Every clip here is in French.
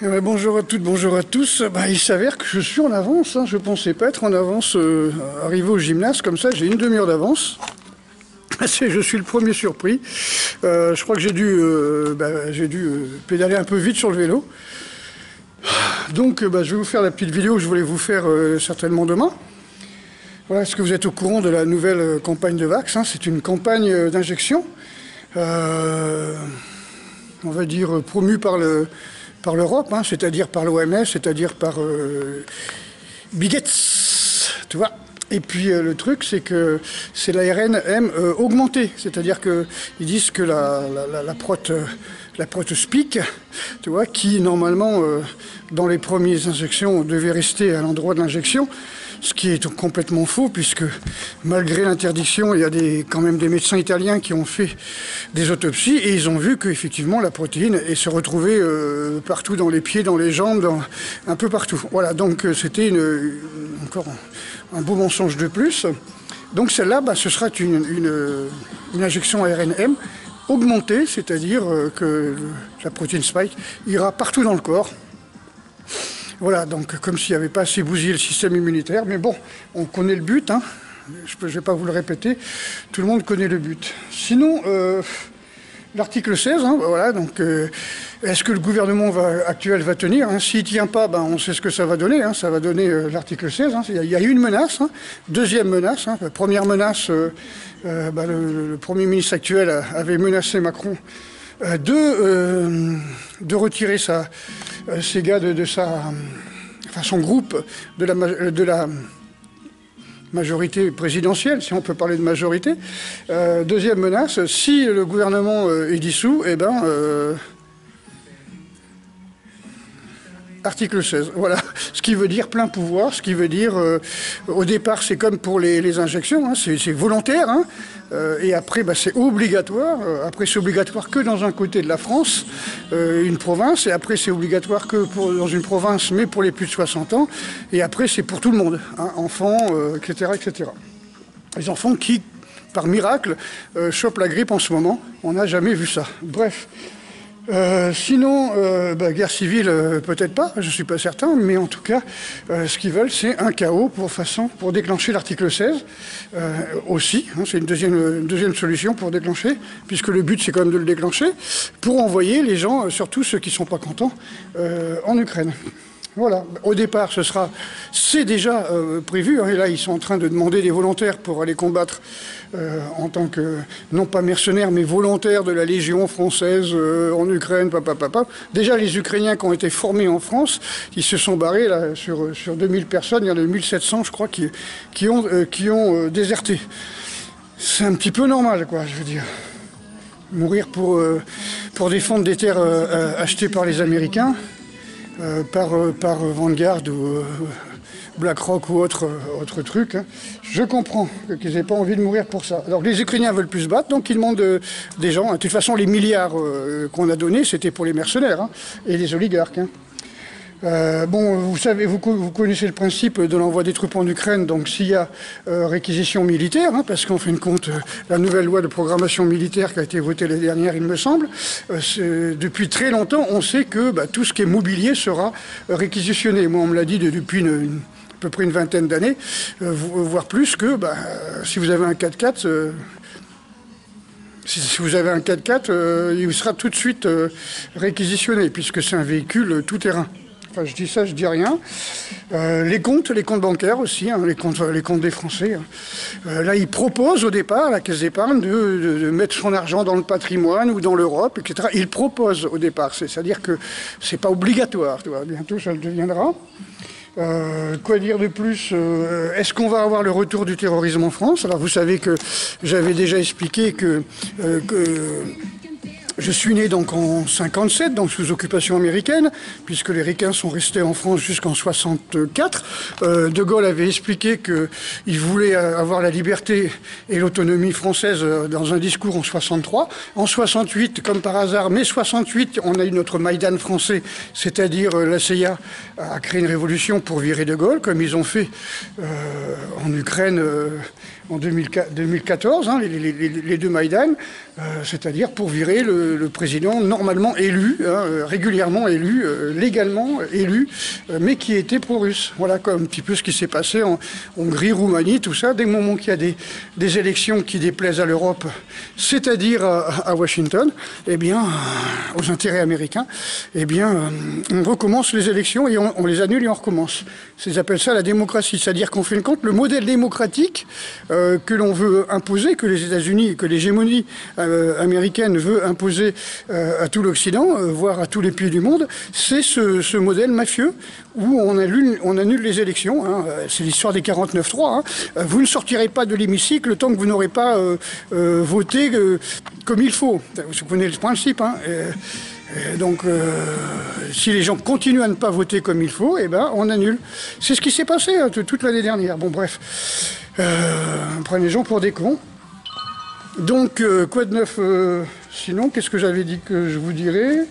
Bonjour à toutes, bonjour à tous. Il s'avère que je suis en avance, je ne pensais pas être en avance, arrivé au gymnase, comme ça j'ai une demi-heure d'avance. Je suis le premier surpris. Je crois que j'ai dû pédaler un peu vite sur le vélo. Donc je vais vous faire la petite vidéo que je voulais vous faire certainement demain. Voilà, est-ce que vous êtes au courant de la nouvelle campagne de Vax, c'est une campagne d'injection, on va dire promue par l'Europe, c'est-à-dire par l'OMS, c'est-à-dire par Bill Gates, tu vois. Et puis le truc, c'est que c'est l'ARN augmentée, c'est-à-dire qu'ils disent que la prote SPIC, tu vois, qui normalement, dans les premières injections, devait rester à l'endroit de l'injection, ce qui est complètement faux, puisque malgré l'interdiction, il y a quand même des médecins italiens qui ont fait des autopsies, et ils ont vu qu'effectivement la protéine se retrouvait partout dans les pieds, dans les jambes, un peu partout. Voilà, donc c'était encore un beau mensonge de plus. Donc celle-là, ce sera une injection ARNM augmentée, c'est-à-dire que la protéine Spike ira partout dans le corps. Voilà, donc comme s'il n'y avait pas assez bousillé le système immunitaire. Mais bon, on connaît le but, je ne vais pas vous le répéter, tout le monde connaît le but. Sinon, l'article 16, voilà, donc est-ce que le gouvernement actuel va tenir, s'il ne tient pas, on sait ce que ça va donner, ça va donner l'article 16. Il y a une menace, deuxième menace. La première menace, le Premier ministre actuel avait menacé Macron de retirer ses gars son groupe de la majorité présidentielle, si on peut parler de majorité. Deuxième menace, si le gouvernement est dissous, article 16, voilà, ce qui veut dire plein pouvoir, ce qui veut dire, au départ, c'est comme pour les injections, c'est volontaire, et après, c'est obligatoire. Après, c'est obligatoire que dans un côté de la France, une province, et après, c'est obligatoire que dans une province, mais pour les plus de 60 ans, et après, c'est pour tout le monde, enfants, etc., etc. Les enfants qui, par miracle, chopent la grippe en ce moment, on n'a jamais vu ça. Bref. Sinon, guerre civile, peut-être pas, je ne suis pas certain, mais en tout cas, ce qu'ils veulent, c'est un chaos pour déclencher l'article 16 aussi. C'est une deuxième solution pour déclencher, puisque le but, c'est quand même de le déclencher, pour envoyer les gens, surtout ceux qui ne sont pas contents, en Ukraine. Voilà, au départ, c'est déjà prévu, et là, ils sont en train de demander des volontaires pour aller combattre en tant que, non pas mercenaires, mais volontaires de la Légion française en Ukraine, Déjà, les Ukrainiens qui ont été formés en France, ils se sont barrés, là, sur 2000 personnes, il y en a 1700, je crois, qui ont déserté. C'est un petit peu normal, quoi, je veux dire. Mourir pour défendre des terres achetées par les Américains, par Vanguard ou BlackRock ou autre truc. Je comprends qu'ils n'aient pas envie de mourir pour ça. Alors les Ukrainiens veulent plus se battre, donc ils demandent des gens. De toute façon, les milliards qu'on a donnés, c'était pour les mercenaires et les oligarques. Vous savez, vous connaissez le principe de l'envoi des troupes en Ukraine, donc s'il y a réquisition militaire, parce qu'en fin de compte, la nouvelle loi de programmation militaire qui a été votée l'année dernière, il me semble, depuis très longtemps, on sait que tout ce qui est mobilier sera réquisitionné. Moi, on me l'a dit depuis à peu près une vingtaine d'années, voire plus, que si vous avez un 4x4... Si vous avez un 4x4, il sera tout de suite réquisitionné, puisque c'est un véhicule tout-terrain. Enfin, je dis ça, je dis rien. Les comptes bancaires aussi, les comptes des Français. Là, ils proposent au départ, la Caisse d'épargne, de mettre son argent dans le patrimoine ou dans l'Europe, etc. Ils proposent au départ, c'est-à-dire que c'est pas obligatoire. Tu vois. Bientôt, ça le deviendra. Quoi dire de plus? Est-ce qu'on va avoir le retour du terrorisme en France? Alors, vous savez que j'avais déjà expliqué que je suis né donc en 57, donc sous occupation américaine, puisque les Ricains sont restés en France jusqu'en 64. De Gaulle avait expliqué qu'il voulait avoir la liberté et l'autonomie française dans un discours en 63. En 68, comme par hasard, mai 68, on a eu notre Maïdan français, c'est-à-dire la CIA a créé une révolution pour virer de Gaulle, comme ils ont fait en Ukraine en 2014, les deux Maïdan, c'est-à-dire pour virer le président normalement élu, hein, régulièrement élu, légalement élu, mais qui était pro-russe. Voilà comme un petit peu ce qui s'est passé en Hongrie, Roumanie, tout ça. Dès le moment qu'il y a des élections qui déplaisent à l'Europe, c'est-à-dire à Washington, eh bien, aux intérêts américains, eh bien, on recommence les élections et on les annule et on recommence. Ils appellent ça la démocratie, c'est-à-dire qu'on fait une compte, le modèle démocratique que l'on veut imposer, que les États-Unis, que l'hégémonie américaine veut imposer à tout l'Occident, voire à tous les pays du monde, c'est ce modèle mafieux où on annule les élections. Hein. C'est l'histoire des 49-3. Hein. Vous ne sortirez pas de l'hémicycle tant que vous n'aurez pas voté comme il faut. Vous connaissez le principe. Hein. Donc, si les gens continuent à ne pas voter comme il faut, eh ben, on annule. C'est ce qui s'est passé toute l'année dernière. Bon, bref, on prend les gens pour des cons. Donc, quoi de neuf sinon, qu'est-ce que j'avais dit que je vous dirais?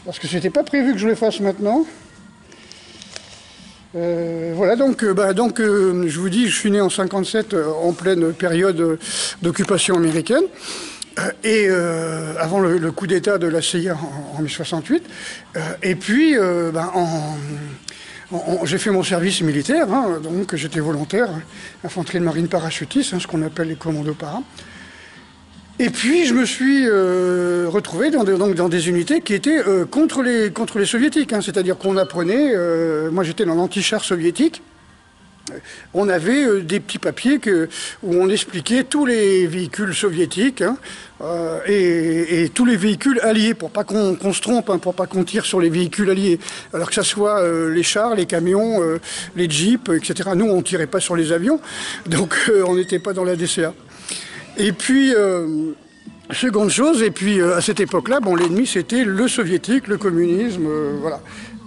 Parce que c'était pas prévu que je le fasse maintenant. Voilà, donc, je vous dis, je suis né en 57, en pleine période d'occupation américaine. Et avant le coup d'État de la CIA en 1968, et puis j'ai fait mon service militaire, hein, donc j'étais volontaire, infanterie de marine parachutiste, hein, ce qu'on appelle les commandos para. Et puis je me suis retrouvé dans des unités qui étaient contre les soviétiques, hein, c'est-à-dire qu'on apprenait, moi j'étais dans l'anti-char soviétique. On avait des petits papiers où on expliquait tous les véhicules soviétiques, hein, et tous les véhicules alliés, pour pas qu'on se trompe, hein, pour pas qu'on tire sur les véhicules alliés. Alors que ça soit les chars, les camions, les jeeps, etc. Nous, on tirait pas sur les avions, donc on n'était pas dans la DCA. Et puis, seconde chose, et puis à cette époque-là, bon, l'ennemi c'était le soviétique, le communisme, voilà.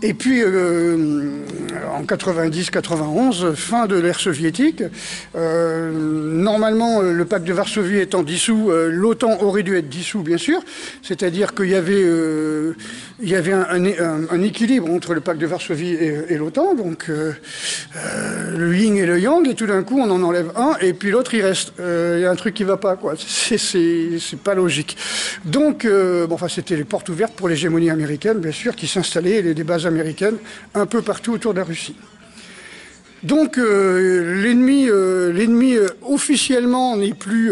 Et puis, en 90-91, fin de l'ère soviétique, normalement, le pacte de Varsovie étant dissous, l'OTAN aurait dû être dissous, bien sûr. C'est-à-dire qu'il y avait un équilibre entre le pacte de Varsovie et l'OTAN, donc le yin et le yang, et tout d'un coup, on en enlève un, et puis l'autre, il reste. Il y a un truc qui ne va pas, quoi. C'est pas logique. Donc, c'était les portes ouvertes pour l'hégémonie américaine, bien sûr, qui s'installait, des bases américaine un peu partout autour de la Russie. Donc l'ennemi officiellement n'est plus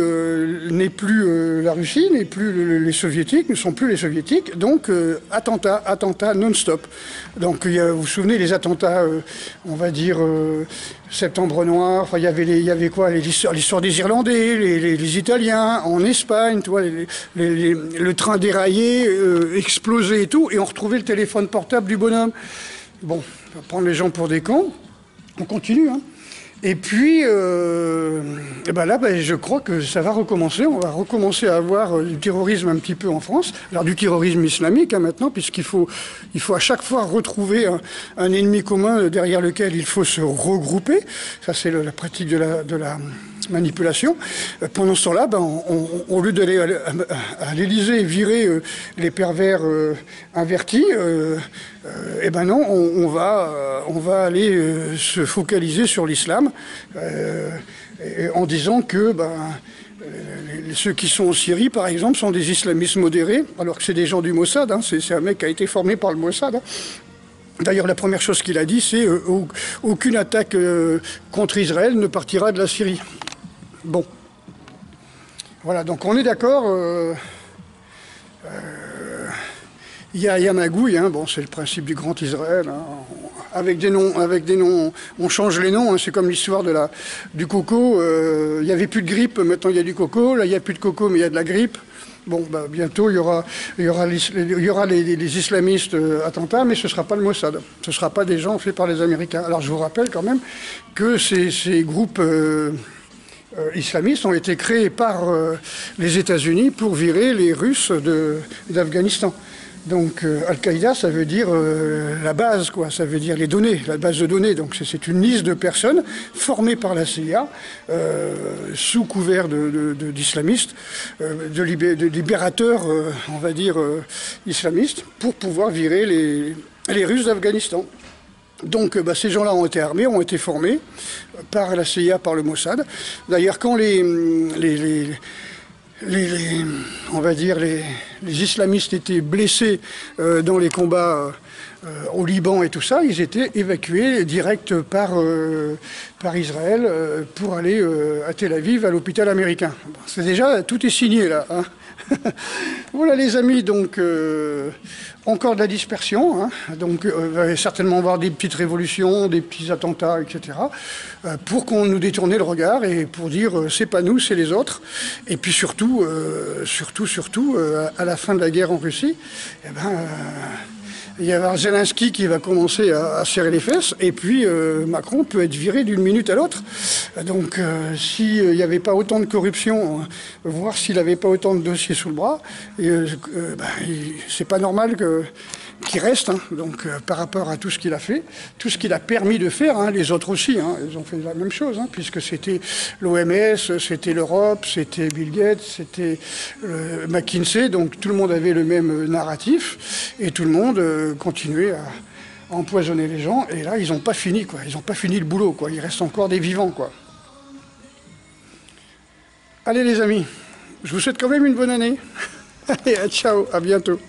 la Russie, n'est plus les soviétiques, ne sont plus les soviétiques. Donc attentats non-stop. Donc vous vous souvenez les attentats, on va dire Septembre Noir. Enfin il y avait quoi, l'histoire des Irlandais, les Italiens en Espagne, tu vois, le train déraillé, explosé et tout, et on retrouvait le téléphone portable du bonhomme. Bon, on va prendre les gens pour des cons. On continue, hein. Et puis, je crois que ça va recommencer. On va recommencer à avoir du terrorisme un petit peu en France. Alors du terrorisme islamique, hein, maintenant, puisqu'il faut à chaque fois retrouver un ennemi commun derrière lequel il faut se regrouper. Ça, c'est la pratique de la manipulation. Pendant ce temps-là, au lieu d'aller à l'Élysée virer les pervers invertis, non, on va aller se focaliser sur l'islam en disant que ceux qui sont en Syrie, par exemple, sont des islamistes modérés, alors que c'est des gens du Mossad, hein, c'est un mec qui a été formé par le Mossad. Hein. D'ailleurs, la première chose qu'il a dit, c'est aucune attaque contre Israël ne partira de la Syrie. Bon. Voilà, donc on est d'accord. Il y a magouille, hein, bon, c'est le principe du grand Israël. Hein, avec des noms, on change les noms. Hein, c'est comme l'histoire du coco. Il n'y avait plus de grippe, maintenant il y a du coco. Là, il n'y a plus de coco, mais il y a de la grippe. Bon, bientôt il y aura les islamistes attentats, mais ce ne sera pas le Mossad. Ce ne sera pas des gens faits par les Américains. Alors je vous rappelle quand même que ces groupes islamistes ont été créés par les États-Unis pour virer les Russes d'Afghanistan. Donc Al-Qaïda, ça veut dire la base, quoi. Ça veut dire les données, la base de données. Donc c'est une liste de personnes formées par la CIA sous couvert d'islamistes, de libérateurs, on va dire, islamistes, pour pouvoir virer les Russes d'Afghanistan. Donc ces gens-là ont été armés, ont été formés par la CIA, par le Mossad. D'ailleurs, quand on va dire les islamistes étaient blessés dans les combats au Liban et tout ça, ils étaient évacués direct par Israël pour aller à Tel Aviv, à l'hôpital américain. Bon, c'est déjà, tout est signé là. Hein. Voilà les amis, donc encore de la dispersion, hein. Donc il va certainement avoir des petites révolutions, des petits attentats, etc. Pour qu'on nous détourne le regard et pour dire c'est pas nous, c'est les autres. Et puis surtout, à la fin de la guerre en Russie, eh ben, il y a Zelensky qui va commencer à serrer les fesses, et puis Macron peut être viré d'une minute à l'autre. Donc s'il n'y avait pas autant de corruption, voire s'il n'avait pas autant de dossiers sous le bras, c'est pas normal qu'il reste, hein. Donc par rapport à tout ce qu'il a fait, tout ce qu'il a permis de faire, hein, les autres aussi, hein, ils ont fait la même chose, hein, puisque c'était l'OMS, c'était l'Europe, c'était Bill Gates, c'était McKinsey, donc tout le monde avait le même narratif, et tout le monde continuait à empoisonner les gens, et là ils n'ont pas fini, quoi. Ils n'ont pas fini le boulot, quoi. Il reste encore des vivants, quoi. Allez les amis, je vous souhaite quand même une bonne année. Allez, ciao, à bientôt.